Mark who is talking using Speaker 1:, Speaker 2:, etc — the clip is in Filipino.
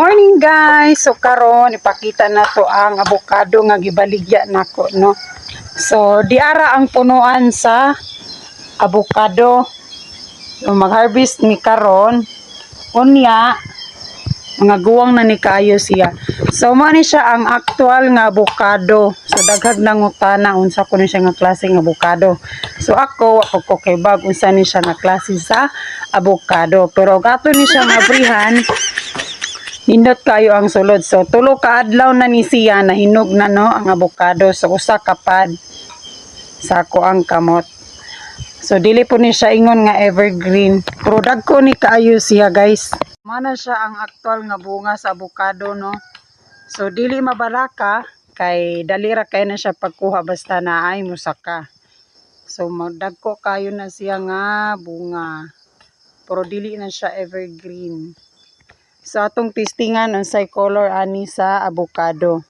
Speaker 1: Morning guys. So karon ipakita na to ang avocado nga gibaligya nako no. So diara ang punuan sa avocado. So mag-harvest ni karon unya mga guwang na ni kayo siya. So mo ni siya ang actual nga avocado. So daghag nang utana unsa ko ni siya nga klase nga avocado. So ako ko kay bag unsa ni siya nga klase sa avocado. Pero gato ni siya mabrihan. Nindot kayo ang sulod. So, tulo ka adlaw na ni siya na hinog na no ang avocado. So, usa kapad sa ako ang kamot. So, dili po ni siya ingon nga evergreen. Pero dagko ni kaayo siya guys. Mana siya ang aktual nga bunga sa avocado no. So, dili mabalaka kay dalira kay na siya pagkuha basta naay musaka. So, magdagko kayo na siya nga bunga. Pero dili na siya evergreen. So atong testingan unsay color ani sa avocado.